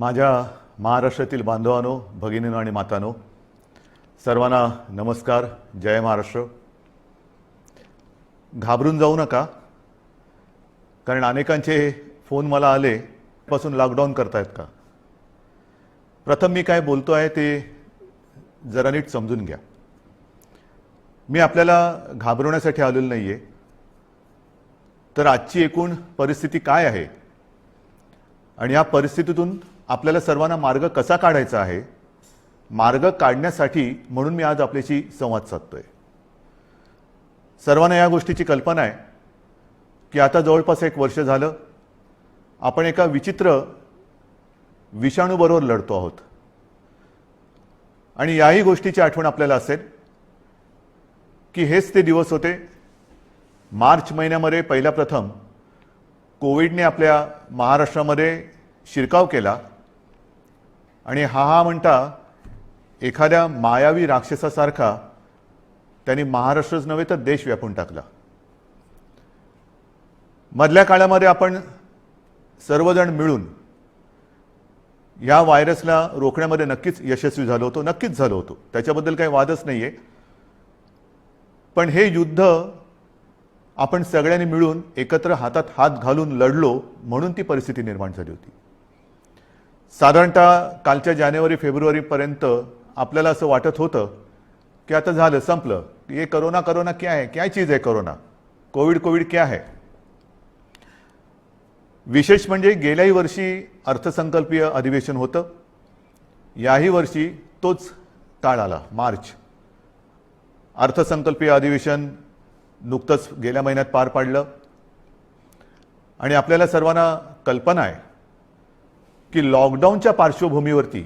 माझ्या महाराष्ट्रातील बांधवांनो, भगिनींनो आणि मातांनो, सर्वांना नमस्कार. जय महाराष्ट्र. घाबरून जाऊ नका, कारण अनेकांचे फोन मला आले पासून लॉकडाऊन करतायत का. प्रथम मी काय बोलतो आहे ते जरा नीट समजून घ्या. मी आपल्याला घाबरवण्यासाठी आलेलो नाहीये, तर आजची एकूण परिस्थिती काय आहे आणि या परिस्थितीतून आपल्याला सर्वांना मार्ग कसा काढायचा आहे, मार्ग काढण्यासाठी म्हणून मी आज आपल्याशी संवाद साधतोय. सर्वांना या गोष्टीची कल्पना आहे की आता जवळपास 1 वर्ष झालं आपण एका विचित्र विषाणूबरोबर लढतो आहोत. आणि याही गोष्टीची आठवण आपल्याला असेल की हेच ते दिवस होते मार्च महिन्यामध्ये पहिल्या प्रथम कोविडने आपल्या महाराष्ट्रामध्ये शिरकाव केला आणि हा म्हणता एखाद्या मायावी राक्षसासारखा त्यांनी महाराष्ट्रच नव्हे तर देश व्यापून टाकला. मधल्या काळामध्ये आपण सर्वजण मिळून या व्हायरसला रोखण्यामध्ये नक्कीच यशस्वी झालो होतो, नक्कीच झालो होतो, त्याच्याबद्दल काही वादच नाहीये. पण हे युद्ध आपण सगळ्यांनी मिळून एकत्र हातात हात घालून लढलो म्हणून ती परिस्थिती निर्माण झाली होती. साधारणतः कालच्या जानेवारी-फेब्रुवारीपर्यंत आपल्याला असं वाटत होतं की आता झालं, संपलं. ये कोरोना कोरोना क्या है, क्या चीज है कोरोना, कोविड क्या है. विशेष म्हणजे गेल्याही वर्षी अर्थसंकल्पीय अधिवेशन होतं, याही वर्षी तोच काळ आला, मार्च. अर्थसंकल्पीय अधिवेशन नुकतंच गेल्या महिन्यात पार पाडलं आणि आपल्याला सर्वांना कल्पना आहे की लॉकडाऊनच्या पार्श्वभूमीवरती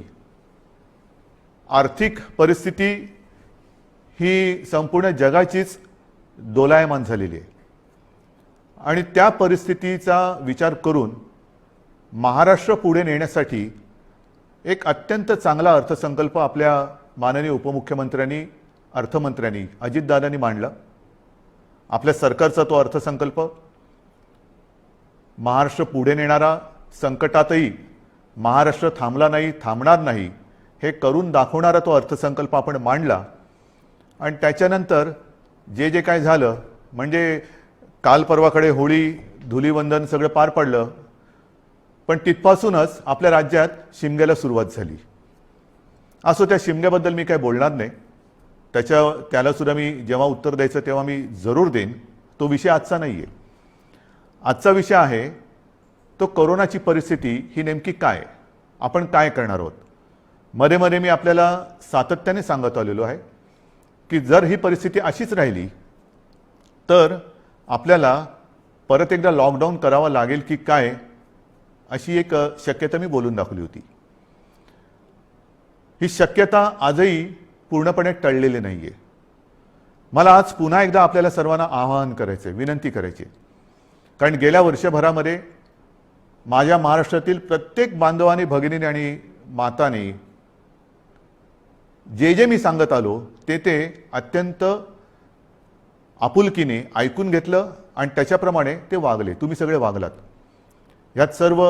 आर्थिक परिस्थिती ही संपूर्ण जगाचीच दोलायमान झालेली आहे. आणि त्या परिस्थितीचा विचार करून महाराष्ट्र पुढे नेण्यासाठी एक अत्यंत चांगला अर्थसंकल्प आपल्या माननीय उपमुख्यमंत्र्यांनी, अर्थमंत्र्यांनी, अजितदादांनी मांडला. आपल्या सरकारचा तो अर्थसंकल्प महाराष्ट्र पुढे नेणारा, संकटातही महाराष्ट्र थांबला नाही, थांबणार नाही हे करून दाखवणारा तो अर्थसंकल्प आपण मांडला. आणि त्याच्यानंतर जे जे काय झालं, म्हणजे काल परवाकडे होळी, धुलीवंदन सगळं पार पडलं, पण तिथपासूनच आपल्या राज्यात शिमग्याला सुरुवात झाली. असो, त्या शिमग्याबद्दल मी काय बोलणार नाही, त्याला सुद्धा मी जेव्हा उत्तर द्यायचं तेव्हा मी जरूर देईन. तो विषय आजचा नाही आहे. आजचा विषय आहे तो कोरोनाची परिस्थिती ही नेमकी काय, आपण काय करणार आहोत. मध्ये मध्ये मी आपल्याला सातत्याने सांगत आलेलो आहे की जर ही परिस्थिती अशीच राहिली तर आपल्याला परत एकदा लॉकडाऊन करावा लागेल की काय, अशी एक शक्यता मी बोलून दाखवली होती. ही शक्यता आजही पूर्णपणे टळलेली नाहीये. मला आज पुन्हा एकदा आपल्याला सर्वांना आवाहन करायचे, विनंती करायची, कारण गेल्या वर्षभरामध्ये माझ्या महाराष्ट्रातील प्रत्येक बांधवांनी, भगिनींनी आणि मातांनी जे जे मी सांगत आलो ते अत्यंत आपुलकीने ऐकून घेतलं आणि त्याच्याप्रमाणे ते वागले. तुम्ही सगळे वागलात. यात सर्व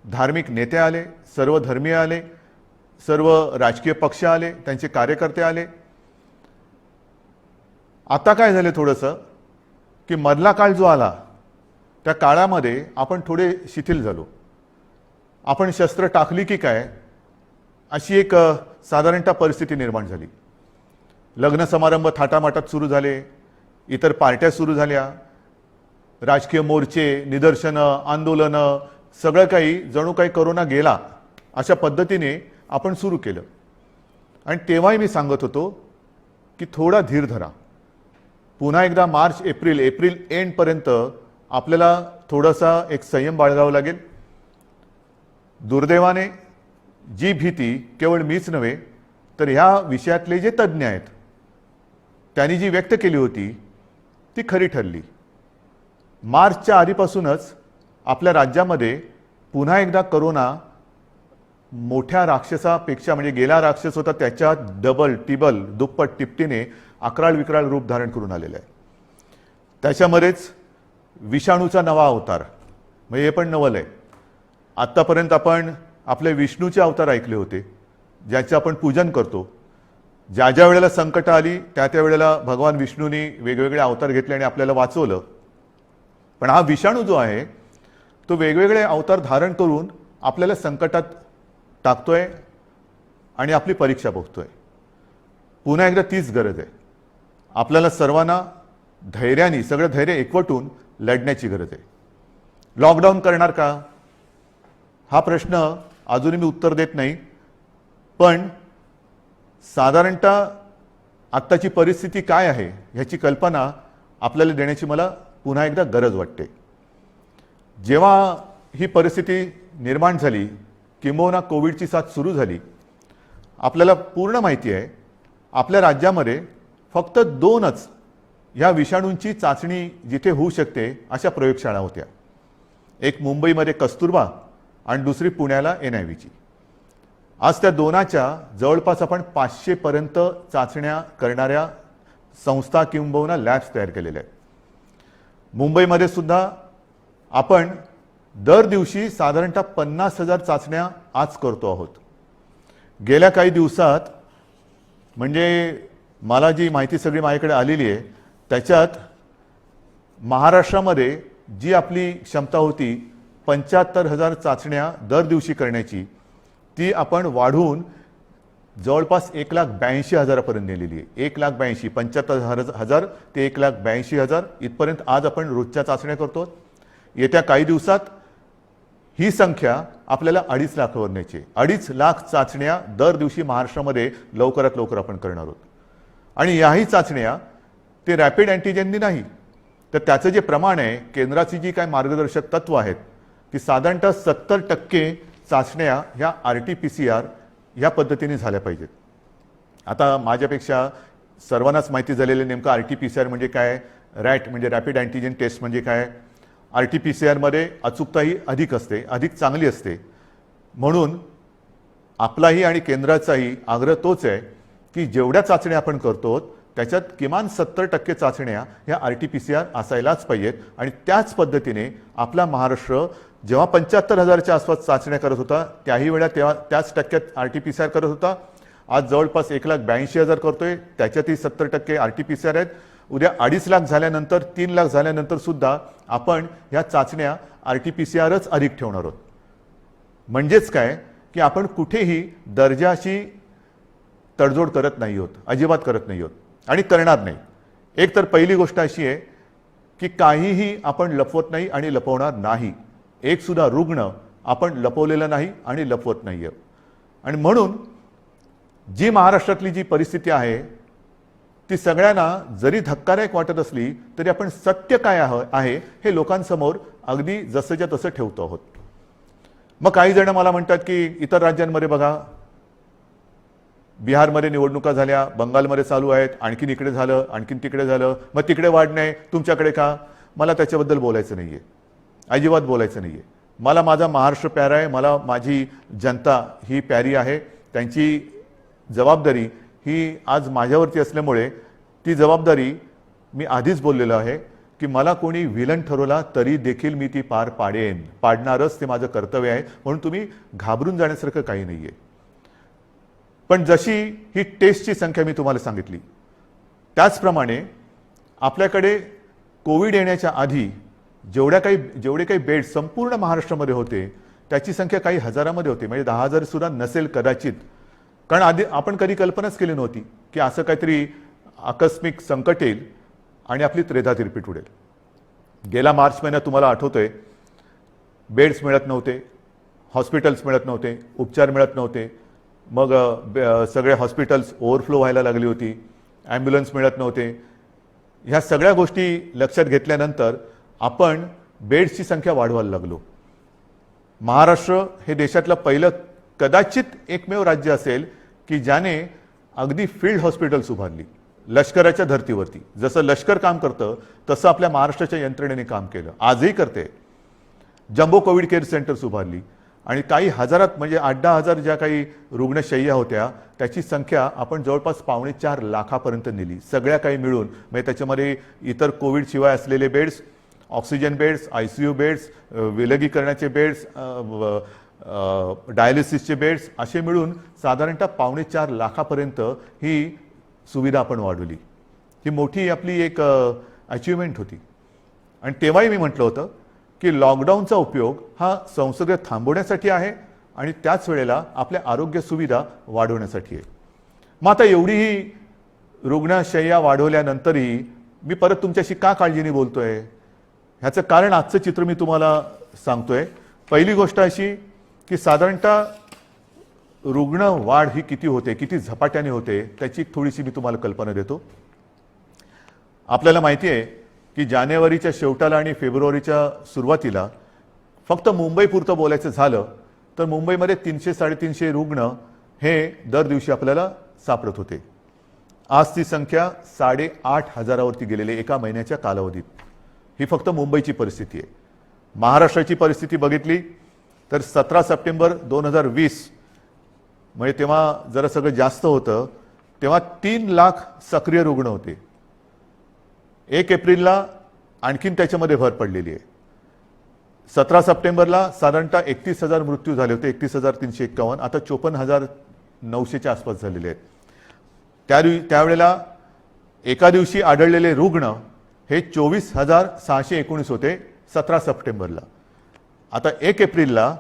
धार्मिक नेते आले, सर्व धर्मीय आले, सर्व राजकीय पक्ष आले, त्यांचे कार्यकर्ते आले. आता काय झाले थोडंसं की मधला काळ जो आला त्या काळामध्ये आपण थोडे शिथिल झालो. आपण शस्त्र टाकली की काय अशी एक साधारणतः परिस्थिती निर्माण झाली. लग्न समारंभ थाटामाटात सुरू झाले, इतर पार्ट्या सुरू झाल्या, राजकीय मोर्चे, निदर्शनं, आंदोलनं, सगळं काही जणू काही कोरोना गेला अशा पद्धतीने आपण सुरू केलं. आणि तेव्हाही मी सांगत होतो की थोडा धीर धरा. पुन्हा एकदा मार्च एप्रिल एंडपर्यंत आपल्याला थोडासा एक संयम बाळगावा लागेल. दुर्दैवाने जी भीती केवळ मीच नव्हे तर ह्या विषयातले जे तज्ज्ञ आहेत त्यांनी जी व्यक्त केली होती ती खरी ठरली. मार्चच्या आधीपासूनच आपल्या राज्यामध्ये पुन्हा एकदा कोरोना मोठ्या राक्षसापेक्षा, म्हणजे गेला राक्षस होता त्याच्या डबल, टिबल, दुप्पट, तिपटीने अकराळ विक्राळ रूप धारण करून आलेलं आहे. त्याच्यामध्येच विषाणूचा नवा अवतार, म्हणजे हे पण नवल आहे. आत्तापर्यंत आपण आपले विष्णूचे अवतार ऐकले होते, ज्याचे आपण पूजन करतो. ज्या ज्या वेळेला संकट आली त्या त्या वेळेला भगवान विष्णूंनी वेगवेगळे अवतार घेतले आणि आपल्याला वाचवलं. पण हा विषाणू जो आहे तो वेगवेगळे अवतार धारण करून आपल्याला संकटात टाकतोय आणि आपली परीक्षा बघतोय. पुन्हा एकदा तीच गरज आहे. आपल्याला सर्वांना धैर्याने, सगळं धैर्य एकवटून लढण्याची गरज आहे. लॉकडाऊन करणार का हा प्रश्न अजूनही मी उत्तर देत नाही. पण साधारणतः आत्ताची परिस्थिती काय आहे ह्याची कल्पना आपल्याला देण्याची मला पुन्हा एकदा गरज वाटते. जेव्हा ही परिस्थिती निर्माण झाली, किंबहुना कोविडची साथ सुरू झाली, आपल्याला पूर्ण माहिती आहे आपल्या राज्यामध्ये फक्त 2च ह्या विषाणूंची चाचणी जिथे होऊ शकते अशा प्रयोगशाळा होत्या. एक मुंबईमध्ये कस्तुरबा आणि दुसरी पुण्याला NIVची. आज त्या 2च्या जवळपास आपण 500 पर्यंत चाचण्या करणाऱ्या संस्था किंबहुना लॅब्स तयार केलेल्या आहेत. मुंबईमध्ये सुद्धा आपण दर दिवशी साधारणतः 50,000 चाचण्या आज करतो आहोत. गेल्या काही दिवसात म्हणजे मला जी माहिती सगळी माझ्याकडे आलेली आहे त्याच्यात महाराष्ट्रामध्ये जी आपली क्षमता होती 75,000 चाचण्या दर दिवशी करण्याची, ती आपण वाढवून जवळपास 1,82,000 पर्यंत नेलेली आहे. 1,82,000, 75,000 ते 1,82,000 इथपर्यंत आज आपण रोजच्या चाचण्या करतो. येत्या काही दिवसात ही संख्या आपल्याला 2.5 लाखावर न्यायची आहे. 2.5 लाख चाचण्या दर दिवशी महाराष्ट्रामध्ये लवकरात लवकर आपण करणार आहोत. आणि याही चाचण्या ते रॅपिड अँटीजेननी नाही, तर त्याचं जे प्रमाण आहे, केंद्राची जी काय मार्गदर्शक तत्व आहेत की साधारणतः 70% चाचण्या ह्या RT-PCR ह्या पद्धतीने झाल्या पाहिजेत. आता माझ्यापेक्षा सर्वांनाच माहिती झालेलं नेमकं RT-PCR म्हणजे काय, रॅट म्हणजे रॅपिड अँटीजेन टेस्ट म्हणजे काय. RT-PCR मध्ये अचूकताही अधिक असते, अधिक चांगली असते. म्हणून आपलाही आणि केंद्राचाही आग्रह तोच आहे की जेवढ्या चाचण्या आपण करतो त्याच्यात किमान 70% चाचण्या ह्या RT-PCR असायलाच पाहिजेत. आणि त्याच पद्धतीने आपला महाराष्ट्र जेव्हा 75,000च्या आसपास चाचण्या करत होता त्याही वेळा तेव्हा त्याच टक्क्यात RT-PCR करत होता. आज जवळपास 1,82,000 करतोय, त्याच्यातही 70% RT-PCR आहेत. उद्या 2.5 लाख झाल्यानंतर, 3 लाख झाल्यानंतर सुद्धा आपण ह्या चाचण्या RT-PCRच अधिक ठेवणार आहोत. म्हणजेच काय की आपण कुठेही दर्जाची तडजोड करत नाही आहोत, अजिबात करत नाही आहोत आणि करणार नाही. एक तर पहिली गोष्ट अशी आहे की काहीही आपण लपवत नाही आणि लपवणार नाही. एक सुद्धा रुग्ण आपण लपवलेला नाही आणि लपवत नाही आहे. आणि म्हणून जी महाराष्ट्रातली जी परिस्थिती आहे ती सगळ्यांना जरी धक्कादायक वाटत असली तरी आपण सत्य काय आहे हे लोकांसमोर अगदी जसंच्या तसं ठेवतो आहोत. मग काही जण मला म्हणतात की इतर राज्यांमध्ये बघा, बिहारमध्ये निवडणुका झाल्या, बंगालमध्ये चालू आहेत, आणखीन इकडे झालं, आणखीन तिकडे झालं, मग तिकडे वाढ नाही, तुमच्याकडे का. मला त्याच्याबद्दल बोलायचं नाही आहे, अजिबात बोलायचं नाही आहे. मला माझा महाराष्ट्र प्यारा आहे, मला माझी जनता ही प्यारी आहे. त्यांची जबाबदारी ही आज माझ्यावरती असल्यामुळे ती जबाबदारी मी आधीच बोललेलो आहे की मला कोणी विलन ठरवला तरी देखील मी ती पार पाडेन, पाडणारच, ते माझं कर्तव्य आहे. म्हणून तुम्ही घाबरून जाण्यासारखं काही नाही आहे. पण जशी ही टेस्टची संख्या मी तुम्हाला सांगितली त्याचप्रमाणे आपल्याकडे कोविड येण्याच्या आधी जेवढे काही बेड संपूर्ण महाराष्ट्रामध्ये होते त्याची संख्या काही हजारामध्ये होती, म्हणजे 10,000 सुद्धा नसेल कदाचित. कारण आधी आपण कधी कल्पनाच केली नव्हती की असं काहीतरी आकस्मिक संकट येईल आणि आपली त्रेधा तिरपीट उडेल. गेला मार्च महिन्यात तुम्हाला आठवतंय बेड्स मिळत नव्हते, हॉस्पिटल्स मिळत नव्हते, उपचार मिळत नव्हते. मग सगळे हॉस्पिटल्स ओव्हरफ्लो व्हायला लागली होती, ॲम्ब्युलन्स मिळत नव्हते. ह्या सगळ्या गोष्टी लक्षात घेतल्यानंतर आपण बेड्सची संख्या वाढवायला लागलो. महाराष्ट्र हे देशातलं पहिलं कदाचित एकमेव राज्य असेल की ज्याने अगदी फील्ड हॉस्पिटल्स उभारली लष्कराच्या धर्तीवरती. जसं लष्कर काम करतं तसं आपल्या महाराष्ट्राच्या यंत्रणेने काम केलं, आजही करते. जम्बो कोविड केअर सेंटर्स उभारली आणि काही हजारात म्हणजे 8-10 हजार ज्या काही रुग्णशय्या होत्या त्याची संख्या आपण जवळपास 4.25 लाखापर्यंत नेली, सगळ्या काही मिळून. म्हणजे त्याच्यामध्ये इतर कोविड शिवाय असलेले beds, oxygen beds, ICU beds, विलगीकरणाचे बेड्स, डायलिसिसचे बेड्स असे मिळून साधारणतः 4.25 लाखापर्यंत ही सुविधा आपण वाढवली. ही मोठी आपली एक अचिव्हमेंट होती. आणि तेव्हाही मी म्हटलं होतं की लॉकडाऊनचा उपयोग हा संसर्ग थांबवण्यासाठी आहे आणि त्याच वेळेला आपल्या आरोग्य सुविधा वाढवण्यासाठी आहे. मग आता एवढीही रुग्णशय्या वाढवल्यानंतरही मी परत तुमच्याशी का काळजीने बोलतोय, ह्याचं कारण आजचं चित्र मी तुम्हाला सांगतोय. पहिली गोष्ट अशी की साधारणतः रुग्ण वाढ ही किती होते, किती झपाट्याने होते, त्याची थोडीशी मी तुम्हाला कल्पना देतो. आपल्याला माहिती आहे की जानेवारीच्या शेवटाला आणि फेब्रुवारीच्या सुरुवातीला फक्त मुंबईपुरतं बोलायचं झालं तर मुंबईमध्ये 300-350 रुग्ण हे दर दिवशी आपल्याला सापडत होते. आज ती संख्या 8,500वरती गेलेली एका महिन्याच्या कालावधीत. ही फक्त मुंबईची परिस्थिती आहे. महाराष्ट्राची परिस्थिती बघितली तर 17 सप्टेंबर 2020 म्हणजे तेव्हा जरा सगळं जास्त होतं, तेव्हा 3 लाख सक्रिय रुग्ण होते. 1 एप्रिलला आणखीन त्याच्यामध्ये भर पडलेली आहे. 17 सप्टेंबरला साधारणतः 31,000 मृत्यू झाले होते, 31,351. आता 54,900च्या आसपास झालेले आहेत. त्यावेळेला एका दिवशी आढळलेले रुग्ण हे 24,619 होते 17 सप्टेंबरला. आता 1 एप्रिलला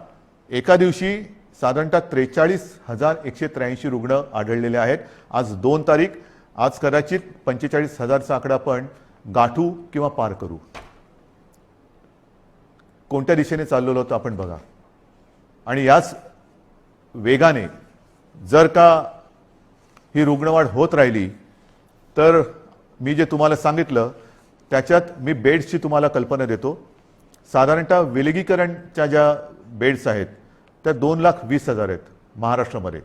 एका दिवशी साधारणतः 43,183 रुग्ण आढळलेले आहेत. आज 2 तारीख. आज कदाचित 45,000चा आकडा आपण गाठू किंवा पार करू. कोणत्या दिशेने चाललेलो होतो आपण बघा. आणि याच वेगाने जर का ही रुग्णवाढ होत राहिली तर मी जे तुम्हाला सांगितलं त्याच्यात मी बेड्सची तुम्हाला कल्पना देतो. साधारणतः विलगीकरणच्या ज्या बेड्स आहेत त्या 2,20,000 आहेत महाराष्ट्रामध्ये.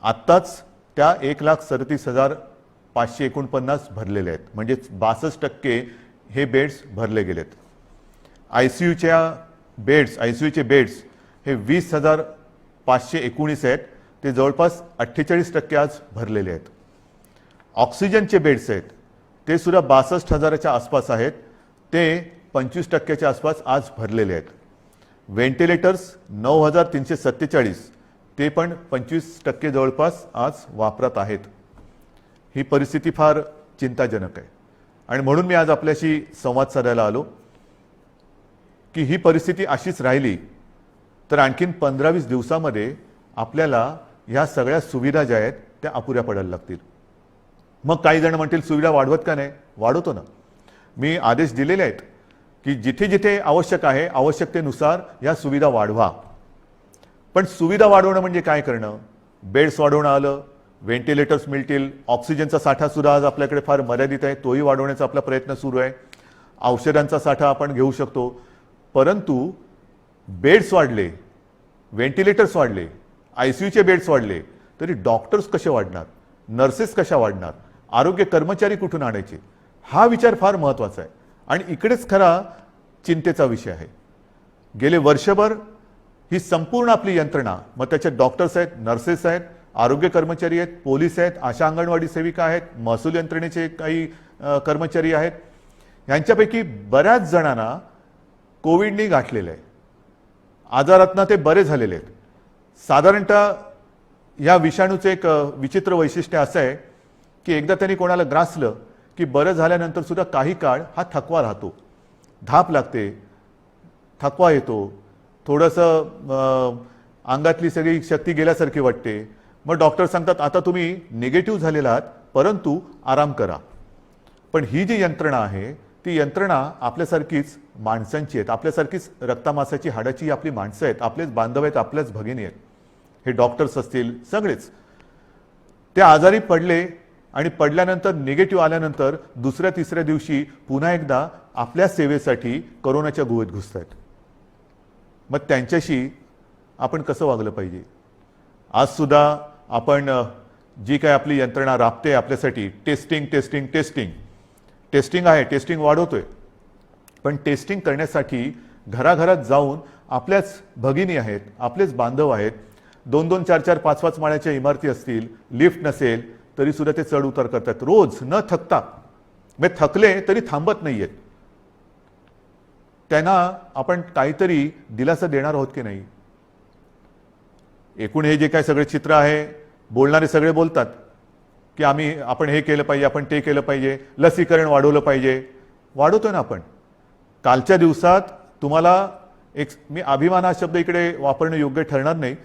आत्ताच त्या 1,37,549 भरलेले आहेत, म्हणजे 62% हे बेड्स भरले गेलेत. आयसीयूचे बेड्स हे 20,519 आहेत, ते जवळपास 48% आज भरलेले आहेत. ऑक्सिजनचे बेड्स आहेत ते सुद्धा 62,000च्या आसपास आहेत, ते 25%च्या आसपास आज भरलेले आहेत. व्हेंटिलेटर्स 9,347 ते पण 25% जवळपास आज वापरात आहेत. ही परिस्थिती फार चिंताजनक आहे आणि म्हणून मी आज आपल्याशी संवाद साधायला आलो की ही परिस्थिती अशीच राहिली तर आणखीन 15-20 दिवसामध्ये आपल्याला ह्या सगळ्या सुविधा ज्या आहेत त्या अपुऱ्या पडायला लागतील. मग काही जण म्हणतील सुविधा वाढवत का नाही? वाढवतो ना. मी आदेश दिलेले आहेत की जिथे जिथे आवश्यक आहे आवश्यकतेनुसार या सुविधा वाढवा. पण सुविधा वाढवणं म्हणजे काय करणं? बेड्स वाढवणं आलं, व्हेंटिलेटर्स मिळतील, ऑक्सिजनचा साठा सुद्धा आज आपल्याकडे फार मर्यादित आहे, तोही वाढवण्याचा आपला प्रयत्न सुरू आहे. औषधांचा साठा आपण घेऊ शकतो, परंतु बेड्स वाढले, व्हेंटिलेटर्स वाढले, आयसीयूचे बेड्स वाढले तरी डॉक्टर्स कसे वाढणार, नर्सेस कशा वाढणार, आरोग्य कर्मचारी कुठून आणायचे? हा विचार फार महत्त्वाचा आहे आणि इकडेच खरा चिंतेचा विषय आहे. गेले वर्षभर ही संपूर्ण आपली यंत्रणा, मग त्याच्यात डॉक्टर्स आहेत, नर्सेस आहेत, आरोग्य कर्मचारी आहेत, पोलीस आहेत, आशा अंगणवाडी सेविका आहेत, महसूल यंत्रणेचे काही कर्मचारी आहेत, यांच्यापैकी बऱ्याच जणांना कोविडनी गाठलेलं आहे. आजारातनं ते बरे झालेले आहेत. साधारणतः या विषाणूचं एक विचित्र वैशिष्ट्य असं आहे की एकदा त्यांनी कोणाला ग्रासलं की बरं झाल्यानंतर सुद्धा काही काळ हा थकवा राहतो, धाप लागते, थकवा येतो, थोडंसं अंगातली सगळी शक्ती गेल्यासारखी वाटते. मग डॉक्टर सांगतात आता तुम्ही निगेटिव्ह झालेला आहात परंतु आराम करा. पण ही जी यंत्रणा आहे ती यंत्रणा आपल्यासारखीच माणसांची आहेत, आपल्यासारखीच रक्तामासाची हाडाची आपली माणसं आहेत, आपलेच बांधव आहेत, आपल्याच भगिनी आहेत. हे डॉक्टर्स असतील सगळेच ते आजारी पडले आणि पडल्यानंतर निगेटिव्ह आल्यानंतर दुसऱ्या तिसऱ्या दिवशी पुन्हा एकदा आपल्या सेवेसाठी कोरोनाच्या गुहेत घुसतायत. मग त्यांच्याशी आपण कसं वागलं पाहिजे? आज सुद्धा आपण जी काय आपली यंत्रणा राबते आपल्यासाठी, टेस्टिंग आहे, टेस्टिंग वाढवतोय, पण टेस्टिंग करण्यासाठी घराघरात जाऊन आपल्याच भगिनी आहेत, आपलेच बांधव आहेत, 2-2, 4-4, 5-5 माळ्याच्या इमारती असतील, लिफ्ट नसेल तरी सुद्धा ते चढ उतार करतात रोज न थकता. मग थकले तरी थांबत नाहीयेत. त्यांना आपण काहीतरी दिलासा देणार आहोत की नाही? एकूण हे जे काय सगळे चित्र आहे, बोलणारे सगळे बोलतात की आपण हे केलं पाहिजे, आपण ते केलं पाहिजे, लसीकरण वाढवलं पाहिजे. वाढवतोय ना आपण. कालच्या दिवसात तुम्हाला मी अभिमान हा शब्द इकडे वापरणं योग्य ठरणार नाही,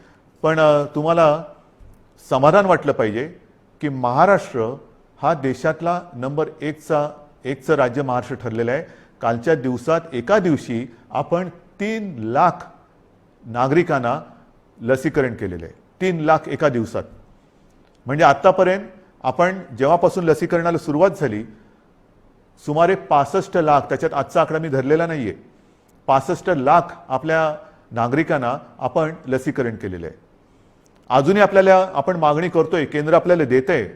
पण तुम्हाला समाधान वाटलं पाहिजे की महाराष्ट्र हा देशातला नंबर एकचं राज्य महाराष्ट्र ठरलेलं आहे. कालच्या दिवसात एका दिवशी आपण 3 लाख नागरिकांना लसीकरण केलेलं आहे. 3 लाख एका दिवसात. म्हणजे आतापर्यंत आपण जेव्हापासून लसीकरणाला सुरुवात झाली सुमारे 65 लाख, त्याच्यात आजचा आकडा मी धरलेला नाहीये, 65 लाख आपल्या नागरिकांना आपण लसीकरण केलेलं आहे. अजूनही आपण मागणी करतोय, केंद्र आपल्याला देतंय,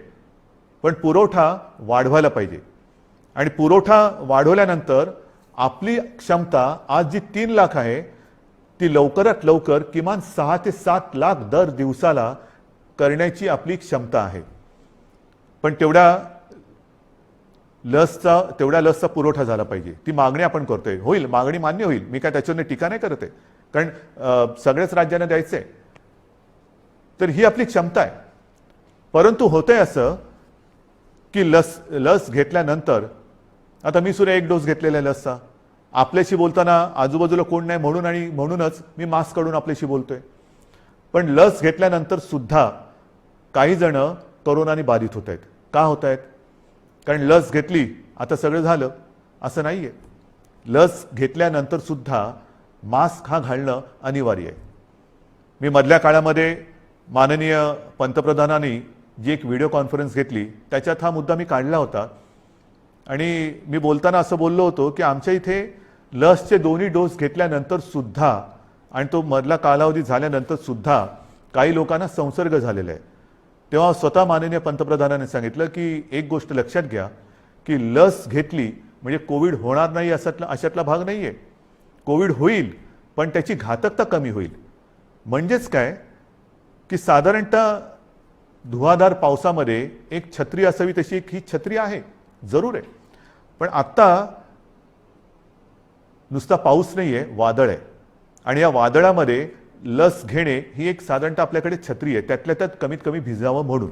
पण पुरवठा वाढवायला पाहिजे. आणि पुरवठा वाढवल्यानंतर आपली क्षमता आज जी 3 लाख आहे ती लवकरात लवकर किमान 6 ते 7 लाख दर दिवसाला करण्याची आपली क्षमता आहे. पण तेवढ्या लसचा पुरवठा झाला पाहिजे. ती मागणी आपण करतोय. होईल, मागणी मान्य होईल, मी काय त्याच्यावर टीका नाही करत आहे, कारण सगळ्याच राज्यांना द्यायचंय. तर ही आपली क्षमता आहे. परंतु होतंय असं की लस घेतल्यानंतर, आता मी सुद्धा 1 डोस घेतलेला आहे लसचा. आपल्याशी बोलताना आजूबाजूला कोण नाही म्हणूनच मी मास्क काढून आपल्याशी बोलतोय. पण लस घेतल्यानंतर सुद्धा काही जण कोरोनाने बाधित होत आहेत. का होत आहेत? कारण लस घेतली आता सगळं झालं असं नाहीये. लस घेतल्यानंतर सुद्धा मास्क हा घालणं अनिवार्य आहे. मी मधल्या काळामध्ये माननीय पंतप्रधानांनी जी एक व्हिडिओ कॉन्फरन्स घेतली त्याच्यात हा मुद्दा मी काढला होता. आणि मी बोलताना असं बोललो होतो की आमच्या इथे लसचे 2 डोस घेतल्यानंतर सुद्धा आणि तो मधला कालावधी झाल्यानंतर सुद्धा काही लोकांना संसर्ग झालेला आहे. तेव्हा स्वतः माननीय पंतप्रधानांनी सांगितलं की एक गोष्ट लक्षात घ्या की लस घेतली म्हणजे कोविड होणार नाही अशातला भाग नाहीये. कोविड होईल, पण त्याची घातकता कमी होईल. म्हणजेच काय की साधारणतः धुवाधार पावसामध्ये एक छत्री असावी तशी एक ही छत्री आहे, जरूर आहे. पण आत्ता नुसता पाऊस नाहीये, वादळ आहे. आणि या वादळामध्ये लस घेणे ही एक साधारणतः आपल्याकडे छत्री आहे, त्यातल्या त्यात कमीत कमी भिजावं म्हणून.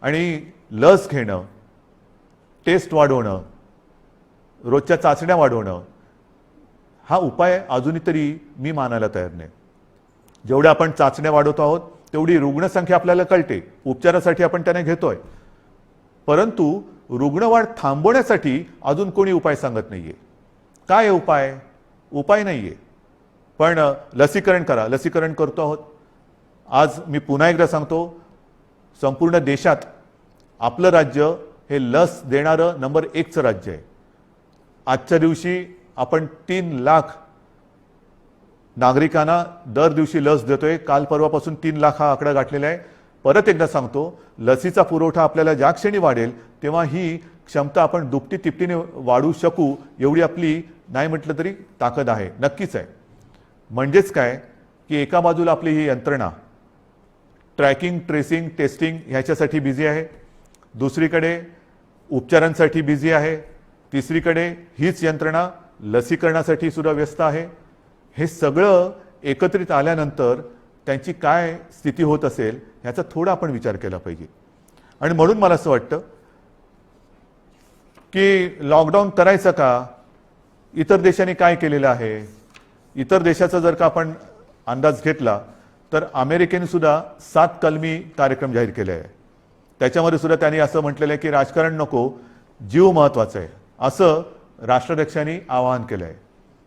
आणि लस घेणं, टेस्ट वाढवणं, रोजच्या चाचण्या वाढवणं हा उपाय अजूनही तरी मी मानायला तयार नाही. जेवढ्या आपण चाचण्या वाढवत आहोत तेवढी रुग्णसंख्या आपल्याला कळते, उपचारासाठी आपण त्यांना घेतोय. परंतु रुग्णवाढ थांबवण्यासाठी अजून कोणी उपाय सांगत नाहीये. काय उपाय? उपाय नाहीये. पण लसीकरण करा, लसीकरण करतो आहोत. आज मी पुन्हा एकदा सांगतो, संपूर्ण देशात आपलं राज्य हे लस देणारं नंबर 1चं राज्य आहे. आजच्या दिवशी आपण 3 लाख नागरिकांना दर दिवशी लस देतोय. काल परवापासून 3 लाख हा आकडा गाठलेला आहे. परत एकदा सांगतो, लसीचा पुरवठा आपल्याला ज्या क्षणी वाढेल तेव्हा ही क्षमता आपण दुपटी तिपटीने वाढवू शकू एवढी आपली नाही म्हटलं तरी ताकद आहे, नक्कीच आहे. म्हणजेच काय की एका बाजूला आपली ही यंत्रणा ट्रॅकिंग, ट्रेसिंग, टेस्टिंग ह्याच्यासाठी बिझी आहे, दुसरीकडे उपचारांसाठी बिझी आहे, तिसरीकडे हीच यंत्रणा लसीकरणासाठी सुद्धा व्यस्त आहे. हे सगळं एकत्रित आल्यानंतर त्यांची काय स्थिती होत असेल ह्याचा थोडा आपण विचार केला पाहिजे. आणि म्हणून मला असं वाटतं की लॉकडाऊन करायचं का? इतर देशांनी काय केलेलं आहे? इतर देशाचा जर का आपण अंदाज घेतला तर अमेरिकेने सुद्धा 7 कलमी कार्यक्रम जाहीर केले आहे. त्याच्यामध्ये सुद्धा त्यांनी असं म्हटलेलं आहे की राजकारण नको, जीव महत्त्वाचा आहे, असं राष्ट्राध्यक्षांनी आवाहन केलं आहे.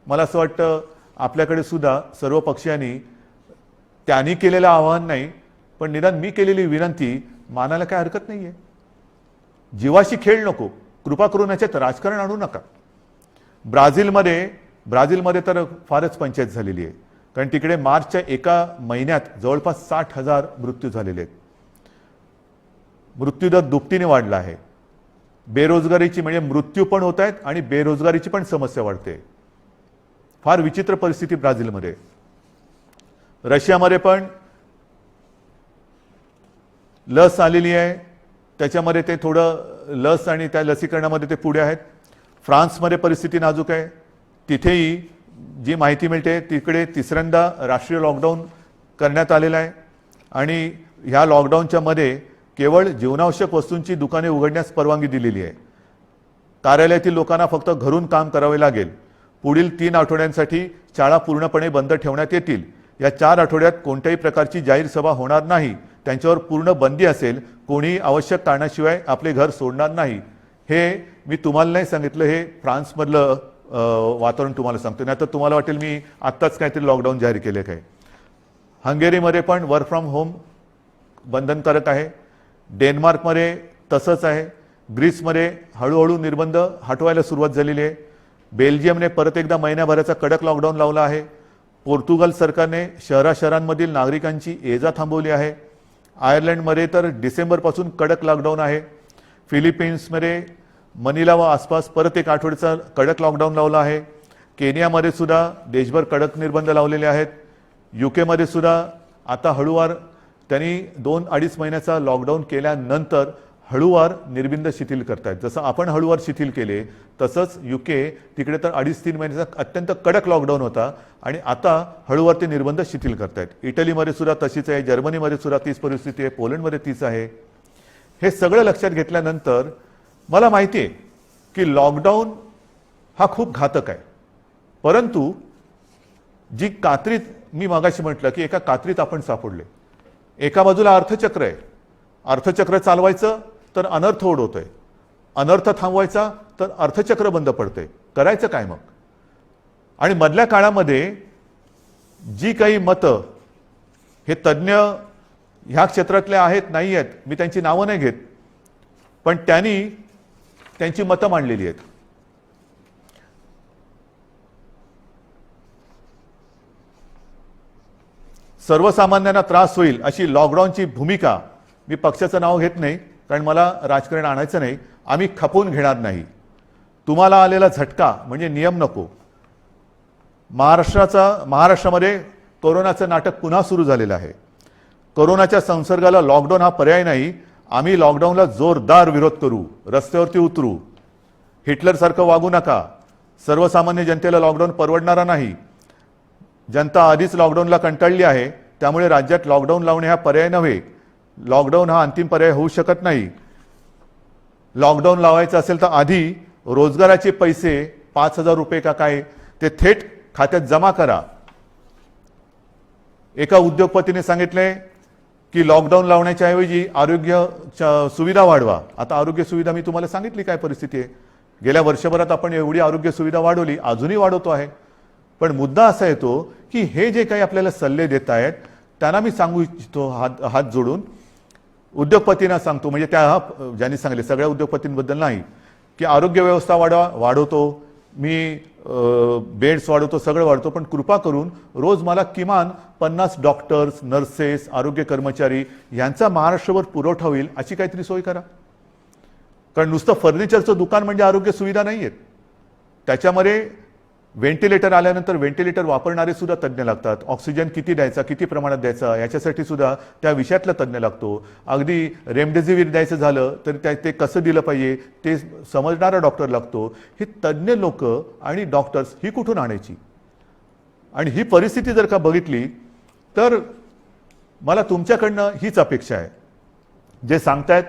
मला असं वाटतं आपल्याकडे सुद्धा सर्व पक्षीयांनी त्यांनी केलेलं आवाहन नाही, पण निदान मी केलेली विनंती मानायला काय हरकत नाहीये. जीवाशी खेळ नको, कृपा करून याच्यात राजकारण आणू नका. ब्राझीलमध्ये तर फारच पंचायत झालेली आहे, कारण तिकडे मार्चच्या एका महिन्यात जवळपास 60,000 मृत्यू झालेले आहेत. मृत्यूदर दुपटीने वाढला आहे. बेरोजगारीची म्हणजे मृत्यू पण होत आहेत आणि बेरोजगारीची पण समस्या वाढते. फार विचित्र परिस्थिती ब्राझीलमध्ये. रशियामध्ये पण लस आलेली आहे, त्याच्यामध्ये ते थोडं लस आणि त्या लसीकरणामध्ये ते पुढे आहेत. फ्रान्समध्ये परिस्थिती नाजूक आहे. तिथेही जी माहिती मिळते तिकडे तिसऱ्यांदा राष्ट्रीय लॉकडाऊन करण्यात आलेला आहे आणि ह्या लॉकडाऊनच्या मध्ये केवळ जीवनावश्यक वस्तूंची दुकाने उघडण्यास परवानगी दिलेली आहे. कार्यालयातील लोकांना फक्त घरून काम करावे लागेल. पुढील 3 आठवड्यांसाठी शाळा पूर्णपणे बंद ठेवण्यात येतील. या 4 आठवड्यात कोणत्याही प्रकारची जाहीर सभा होणार नाही. त्यांच्यावर पूर्ण बंदी असेल. कोणी आवश्यक कारणाशिवाय आपले घर सोडणार नाही. हे मी तुम्हाला नाही सांगितलं, हे फ्रान्समधलं वातावरण तुम्हाला सांगतो. नाही तर तुम्हाला वाटेल मी आत्ताच काहीतरी लॉकडाऊन जाहीर केले काय. हंगेरीमध्ये पण वर्क फ्रॉम होम बंधनकारक आहे. डेन्मार्कमध्ये तसंच आहे. ग्रीसमध्ये हळूहळू निर्बंध हटवायला सुरुवात झालेली आहे. बेल्जियमने परत एकदा महिन्याभराचा कडक लॉकडाऊन लावला आहे. पोर्तुगाल सरकारने शहरांमधील नागरिकांची ये जा थांबवली आहे. आयर्लंडमध्ये तर डिसेंबरपासून कडक लॉकडाऊन आहे. फिलिपिन्समध्ये मनिला व आसपास परत एक आठवड्याचा कडक लॉकडाऊन लावला आहे. केनियामध्ये सुद्धा देशभर कडक निर्बंध लावलेले आहेत. यूकेमध्ये सुद्धा आता हळूवार त्यांनी 2-2.5 महिन्याचा लॉकडाऊन केल्यानंतर हळूवार निर्बंध शिथिल करतायत. जसं आपण हळूवार शिथिल केले तसंच यूके तिकडे तर 2.5-3 महिन्याचा अत्यंत कडक लॉकडाऊन होता आणि आता हळूवार ते निर्बंध शिथिल करतायत. इटलीमध्ये सुद्धा तशीच आहे. जर्मनीमध्ये सुद्धा तीच परिस्थिती आहे. पोलंडमध्ये तीच आहे. हे सगळं लक्षात घेतल्यानंतर मला माहिती आहे की लॉकडाऊन हा खूप घातक आहे. परंतु जी कात्रीत मी मागाशी म्हटलं की एका कात्रीत आपण सापडले. एका बाजूला अर्थचक्र आहे. अर्थचक्र चालवायचं तर अनर्थ ओढवतोय. अनर्थ थांबवायचा तर अर्थचक्र बंद पडतंय. करायचं काय मग. आणि मधल्या काळामध्ये जी काही मतं हे तज्ज्ञ ह्या क्षेत्रातले आहेत नाही आहेत, मी त्यांची नावं नाही घेत, पण त्यांनी त्यांची मतं मांडलेली आहेत. सर्वसामान्यांना त्रास होईल अशी लॉकडाऊनची भूमिका, मी पक्षाचं नाव घेत नाही कारण मला राजकारण आणायचं नाही, आम्ही खपवून घेणार नाही. तुम्हाला आलेला झटका म्हणजे नियम नको. महाराष्ट्रामध्ये कोरोनाचं नाटक पुन्हा सुरू झालेलं आहे. कोरोनाच्या संसर्गाला लॉकडाऊन हा पर्याय नाही. आम्ही लॉकडाऊनला जोरदार विरोध करू, रस्त्यावरती उतरू. हिटलरसारखं वागू नका. सर्वसामान्य जनतेला लॉकडाऊन परवडणारा नाही. जनता आधीच लॉकडाऊनला कंटाळली आहे. त्यामुळे राज्यात लॉकडाऊन लावणे हा पर्याय नव्हे. लॉकडाऊन हा अंतिम पर्याय होऊ शकत नाही. लॉकडाऊन लावायचं असेल तर आधी रोजगाराचे पैसे 5,000 रुपये का काय ते थेट खात्यात जमा करा. एका उद्योगपतीने सांगितले की लॉकडाऊन लावण्याच्या ऐवजी आरोग्य सुविधा वाढवा. आता आरोग्य सुविधा मी तुम्हाला सांगितली काय परिस्थिती आहे. गेल्या वर्षभरात आपण एवढी आरोग्य सुविधा वाढवली, अजूनही वाढवतो आहे. पण मुद्दा असा येतो की हे जे काही आपल्याला सल्ले देत आहेत त्यांना मी सांगू इच्छितो हात जोडून, उद्योगपतींना सांगतो, म्हणजे त्या ज्यांनी सांगितले सगळ्या उद्योगपतींबद्दल नाही, की आरोग्य व्यवस्था वाढवतो मी, बेड्स वाढवतो, सगळं वाढवतो, पण कृपा करून रोज मला किमान 50 डॉक्टर्स, नर्सेस, आरोग्य कर्मचारी यांचा महाराष्ट्रभर पुरवठा होईल अशी काहीतरी सोय करा. कारण नुसतं फर्निचरचं दुकान म्हणजे आरोग्य सुविधा नाही आहेत. त्याच्यामध्ये व्हेंटिलेटर आल्यानंतर व्हेंटिलेटर वापरणारे सुद्धा तज्ज्ञ लागतात. ऑक्सिजन किती द्यायचा, किती प्रमाणात द्यायचा याच्यासाठी सुद्धा त्या विषयातला तज्ज्ञ लागतो. अगदी रेमडेसिवीर द्यायचं झालं तर ते कसं दिलं पाहिजे ते समजणारा डॉक्टर लागतो. ही तज्ज्ञ लोक आणि डॉक्टर्स ही कुठून आणायची. आणि ही परिस्थिती जर का बघितली तर मला तुमच्याकडनं हीच अपेक्षा आहे. जे सांगतायत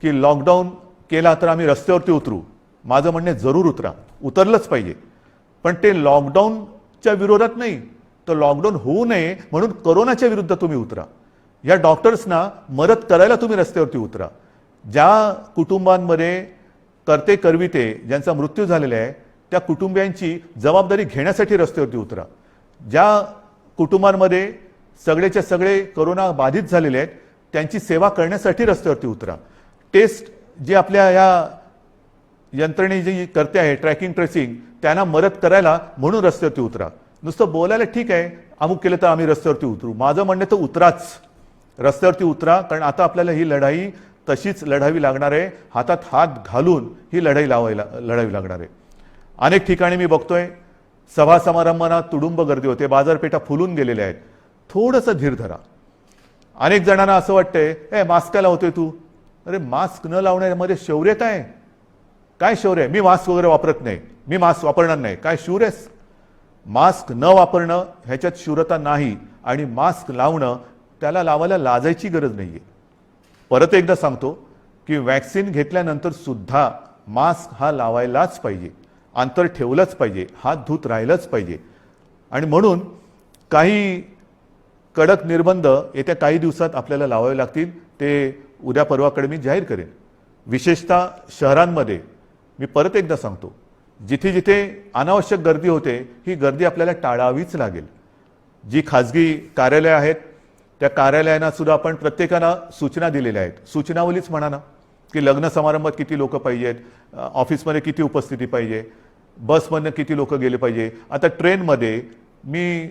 की लॉकडाऊन केला तर आम्ही रस्त्यावरती उतरू, माझं म्हणणे जरूर उतरा, उतरलंच पाहिजे. पण ते लॉकडाऊनच्या विरोधात नाही, तर लॉकडाऊन होऊ नये म्हणून कोरोनाच्या विरुद्ध तुम्ही उतरा. या डॉक्टर्सना मदत करायला तुम्ही रस्त्यावरती उतरा. ज्या कुटुंबांमध्ये करते करविते ज्यांचा मृत्यू झालेला आहे त्या कुटुंबियांची जबाबदारी घेण्यासाठी रस्त्यावरती उतरा. ज्या कुटुंबांमध्ये सगळेच्या सगळे कोरोना बाधित झालेले आहेत त्यांची सेवा करण्यासाठी रस्त्यावरती उतरा. टेस्ट जे आपल्या या यंत्रणे जी करते आहे ट्रॅकिंग ट्रेसिंग त्यांना मदत करायला म्हणून रस्त्यावरती उतरा. नुसतं बोलायला ठीक आहे अमुक केलं तर आम्ही रस्त्यावरती उतरू, माझं म्हणणं तर उतराच, रस्त्यावरती उतरा. कारण आता आपल्याला ही लढाई तशीच लढावी लागणार आहे. हातात हात घालून ही लढाई लढावी लागणार आहे. अनेक ठिकाणी मी बघतोय सभा समारंभांना तुडुंब गर्दी होते, बाजारपेठा फुलून गेलेल्या आहेत. थोडंसं धीर धरा. अनेक जणांना असं वाटतंय मास्क का लावतोय तू. अरे मास्क न लावण्यामध्ये शौर्य काय शौर्य आहे. मी मास्क वगैरे वापरत नाही, मी मास्क वापरणार नाही, काय शूर आहेस. मास्क न वापरणं ह्याच्यात शूरता नाही. आणि मास्क लावणं त्याला लावायला लाजायची गरज नाही आहे. परत एकदा सांगतो की वॅक्सिन घेतल्यानंतर सुद्धा मास्क हा लावायलाच पाहिजे, अंतर ठेवलंच पाहिजे, हात धुत राहिलंच पाहिजे. आणि म्हणून काही कडक निर्बंध येत्या काही दिवसात आपल्याला लावावे लागतील. ते उद्या परवाकडे मी जाहीर करेन. विशेषतः शहरांमध्ये मी परत एकदा सांगतो, जिथे जिथे अनावश्यक गर्दी होते ही गर्दी आपल्याला टाळावीच लागेल. जी खाजगी कार्यालय आहेत त्या कार्यालयांना सुद्धा आपण प्रत्येकाला सूचना दिलेल्या आहेत. सूचनावलीच म्हणा ना, की लग्न समारंभात किती लोक पाहिजेत, ऑफिसमध्ये किती उपस्थिती पाहिजे, बसमधनं किती लोक गेले पाहिजे. आता ट्रेनमध्ये मी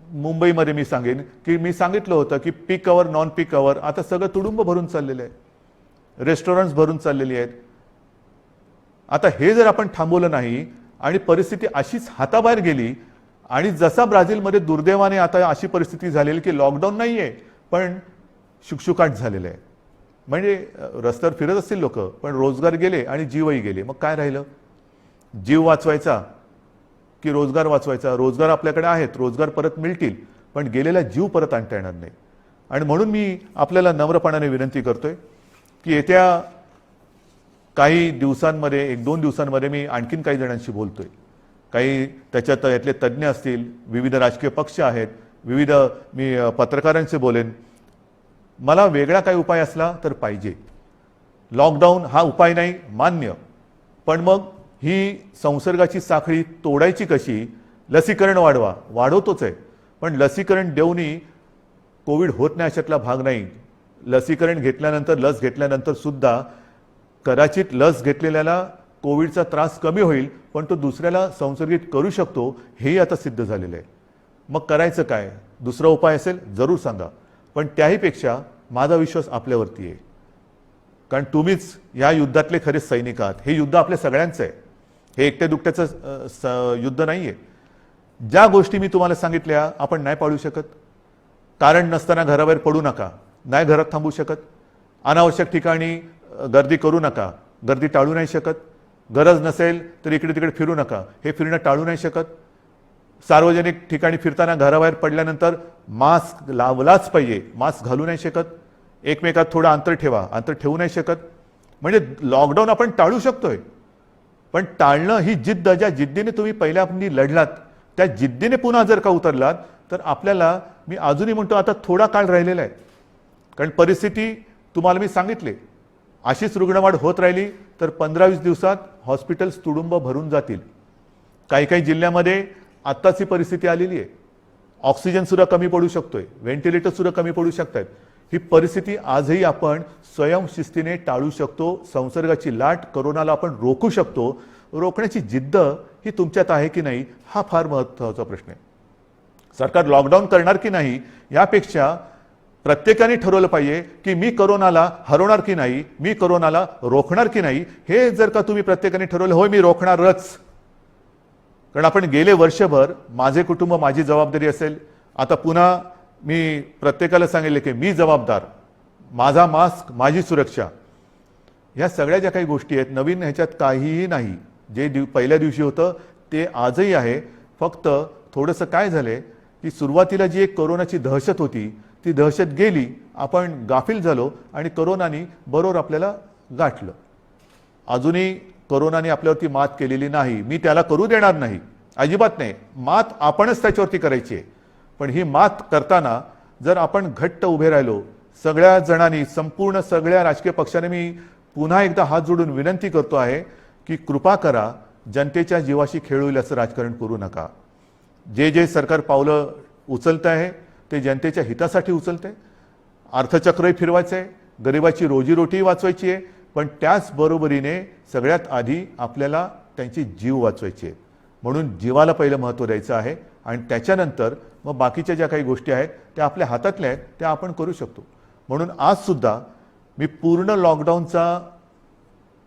मुंबईमध्ये मी सांगेन की मी सांगितलं होतं की पीक अवर नॉन पीक अवर आता सगळं तुडुंब भरून चाललेलं आहे, रेस्टॉरंट्स भरून चाललेली आहेत. आता हे जर आपण थांबवलं नाही आणि परिस्थिती अशीच हाताबाहेर गेली आणि जसा ब्राझीलमध्ये दुर्दैवाने आता अशी परिस्थिती झालेली की लॉकडाऊन नाही आहे पण शुकशुकाट झालेलं आहे, म्हणजे रस्त्यावर फिरत असतील लोक पण रोजगार गेले आणि जीवही गेले. मग काय राहिलं? जीव वाचवायचा की रोजगार वाचवायचा? रोजगार आपल्याकडे आहेत, रोजगार परत मिळतील पण गेलेला जीव परत आणता येणार नाही. आणि म्हणून मी आपल्याला नम्रपणाने विनंती करतोय की येत्या काही दिवसांमध्ये, 1-2 दिवसांमध्ये मी आणखीन काही जणांशी बोलतोय. काही त्याच्यात यातले तज्ज्ञ असतील, विविध राजकीय पक्ष आहेत, विविध मी पत्रकारांशी बोलेन. मला वेगळा काही उपाय असला तर पाहिजे. लॉकडाऊन हा उपाय नाही मान्य, पण मग ही संसर्गाची साखळी तोडायची कशी? लसीकरण वाढवा, वाढवतोच आहे, पण लसीकरण देऊनही कोविड होत नाही अशातला भाग नाही. लसीकरण घेतल्यानंतर, लस घेतल्यानंतर सुद्धा कदाचित लस घेतलेल्याला कोविडचा त्रास कमी होईल पण तो दुसऱ्याला संसर्गित करू शकतो, हेही आता सिद्ध झालेलं आहे. मग करायचं काय? दुसरा उपाय असेल जरूर सांगा, पण त्याहीपेक्षा माझा विश्वास आपल्यावरती आहे, कारण तुम्हीच या युद्धातले खरे सैनिक आहात. हे युद्ध आपल्या सगळ्यांचं आहे, हे एकट्या दुकट्याचं युद्ध नाही आहे. ज्या गोष्टी मी तुम्हाला सांगितल्या आपण नाही पाळू शकत. कारण नसताना घराबाहेर पडू नका, नाही घरात थांबू शकत. अनावश्यक ठिकाणी गर्दी करू नका, गर्दी टाळू नाही शकत. गरज नसेल तर इकडे तिकडे फिरू नका, हे फिरणं टाळू नाही शकत. सार्वजनिक ठिकाणी फिरताना घराबाहेर पडल्यानंतर मास्क लावलाच पाहिजे, मास्क घालू नाही शकत. एकमेकात थोडं अंतर ठेवा, अंतर ठेवू नाही शकत. म्हणजे लॉकडाऊन आपण टाळू शकतोय, पण टाळणं ही जिद्द, ज्या जिद्दीने तुम्ही पहिल्यांदा लढलात त्या जिद्दीने पुन्हा जर का उतरलात तर आपल्याला, मी अजूनही म्हणतो आता थोडा काळ राहिलेला आहे. कारण परिस्थिती तुम्हाला मी सांगितले, अशीच रुग्णवाढ होत राहिली तर 15-20 दिवसात हॉस्पिटल्स तुडुंब भरून जातील. काही काही जिल्ह्यामध्ये आत्ताच ही परिस्थिती आलेली आहे. ऑक्सिजन सुद्धा कमी पडू शकतोय, व्हेंटिलेटर सुद्धा कमी पडू शकतात. ही परिस्थिती आजही आपण स्वयंशिस्तीने टाळू शकतो. संसर्गाची लाट, कोरोनाला आपण रोखू शकतो. रोखण्याची जिद्द ही तुमच्यात आहे की नाही हा फार महत्त्वाचा प्रश्न आहे. सरकार लॉकडाऊन करणार की नाही यापेक्षा प्रत्येकाने ठरवलं पाहिजे की मी कोरोनाला हरवणार की नाही, मी कोरोनाला रोखणार की नाही. हे जर का तुम्ही प्रत्येकाने ठरवलं, होय मी रोखणारच, कारण आपण गेले वर्षभर माझे कुटुंब माझी जबाबदारी असेल. आता पुन्हा मी प्रत्येकाला सांगितले की मी जबाबदार, माझा मास्क माझी सुरक्षा. ह्या सगळ्या ज्या काही गोष्टी आहेत नवीन, ह्याच्यात काहीही नाही. जे पहिल्या दिवशी होतं ते आजही आहे. फक्त थोडंसं काय झालंय की सुरुवातीला जी एक कोरोनाची दहशत होती ती दहशत गेली, आपण गाफील झालो आणि कोरोनाने बरोबर आपल्याला गाठलं. अजूनही कोरोनाने आपल्यावरती मात केलेली नाही, मी त्याला करू देणार नाही, अजिबात नाही. मात आपणच त्याच्यावरती करायची आहे. पण ही मात करताना जर आपण घट्ट उभे राहिलो सगळ्या जणांनी, संपूर्ण सगळ्या राजकीय पक्षाने, मी पुन्हा एकदा हात जोडून विनंती करतो आहे की कृपा करा, जनतेच्या जीवाशी खेळ होईल असं राजकारण करू नका. जे जे सरकार पावलं उचलत आहे ते जनतेच्या हितासाठी उचलते. अर्थचक्रही फिरवायचं आहे, गरिबाची रोजीरोटी वाचवायची आहे, पण त्याच बरोबरीने सगळ्यात आधी आपल्याला त्यांची जीव वाचवायची आहे. म्हणून जीवाला पहिलं महत्त्व द्यायचं आहे आणि त्याच्यानंतर मग बाकीच्या ज्या काही गोष्टी आहेत त्या आपल्या हातातल्या आहेत त्या आपण करू शकतो. म्हणून आज सुद्धा मी पूर्ण लॉकडाऊनचा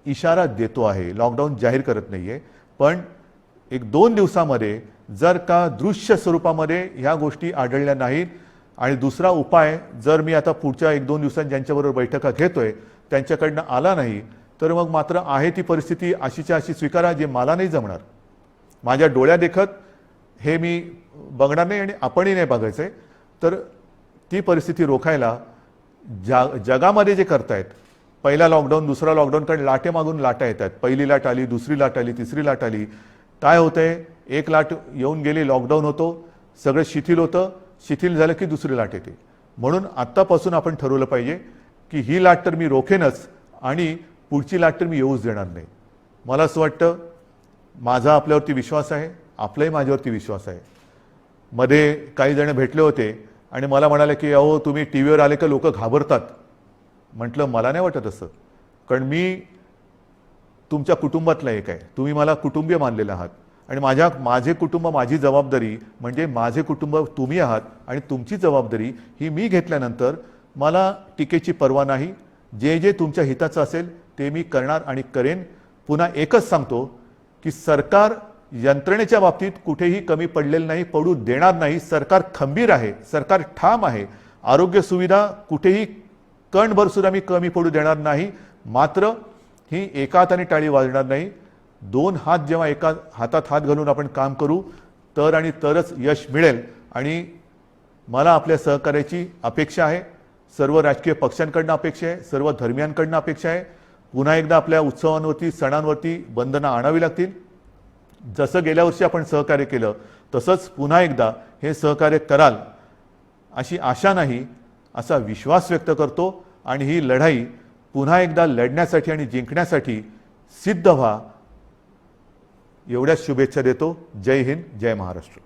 इशारा देतो आहे, लॉकडाऊन जाहीर करत नाही आहे. पण 1-2 दिवसामध्ये जर का दृश्य स्वरूपामध्ये ह्या गोष्टी आढळल्या नाहीत आणि दुसरा उपाय जर मी आता पुढच्या 1-2 दिवसांत ज्यांच्याबरोबर बैठका घेतोय त्यांच्याकडनं आला नाही तर मग मात्र आहे ती परिस्थिती अशीच्या अशी स्वीकारा, जे मला नाही जमणार. माझ्या डोळ्या देखत हे मी बघणार नाही आणि आपणही नाही बघायचं आहे. तर ती परिस्थिती रोखायला जगामध्ये जे करतायत, पहिला लॉकडाऊन दुसरा लॉकडाऊन, कारण लाटे मागून लाटा येतात, पहिली लाट आली, दुसरी लाट आली, तिसरी लाट आली, काय होतंय, एक लाट येऊन गेली, लॉकडाऊन होतो, सगळं शिथिल होतं, शिथिल झालं की दुसरी लाट येते. म्हणून आत्तापासून आपण ठरवलं पाहिजे की ही लाट तर मी रोखेनच आणि पुढची लाट तर मी येऊच देणार नाही. मला असं वाटतं, माझा आपल्यावरती विश्वास आहे, आपलाही माझ्यावरती विश्वास आहे. मध्ये काही जण भेटले होते आणि मला म्हणाले की अहो तुम्ही टी व्हीवर आले का लोक घाबरतात. म्हटलं मला नाही वाटत असं, कारण मी तुमच्या कुटुंबातला एक आहे, तुम्ही मला कुटुंबीय मानलेले आहात आणि माझे कुटुंब, माझी जबाबदारी म्हणजे माझे कुटुंब तुम्ही आहात आणि तुमची जबाबदारी ही मी घेतल्यानंतर मला टीकेची पर्वा नाही. जे जे तुमच्या हिताचं असेल ते मी करणार आणि करेन. पुन्हा एकच सांगतो की सरकार यंत्रणेच्या बाबतीत कुठेही कमी पडलेलं नाही, पडू देणार नाही. सरकार खंबीर आहे, सरकार ठाम आहे. आरोग्य सुविधा कुठेही कणभर सुद्धा मी कमी पडू देणार नाही. मात्र ही एका हाताने टाळी वाजणार नाही. दोन हात जेव्हा एका हातात हात घालून आपण काम करू तर आणि तरच यश मिळेल. आणि मला आपल्या सहकार्याची अपेक्षा आहे, सर्व राजकीय पक्षांकडनं अपेक्षा आहे, सर्व धर्मियांकडनं अपेक्षा आहे. पुन्हा एकदा आपल्या उत्सवांवरती, सणांवरती बंधनं आणावी लागतील. जसं गेल्या वर्षी आपण सहकार्य केलं तसंच पुन्हा एकदा हे सहकार्य कराल अशी आशा नाही, असा विश्वास व्यक्त करतो. आणि ही लढाई पुन्हा एकदा लढण्यासाठी आणि जिंकण्यासाठी सिद्ध व्हा, एवढ्याच शुभेच्छा देतो. जय हिंद, जय महाराष्ट्र.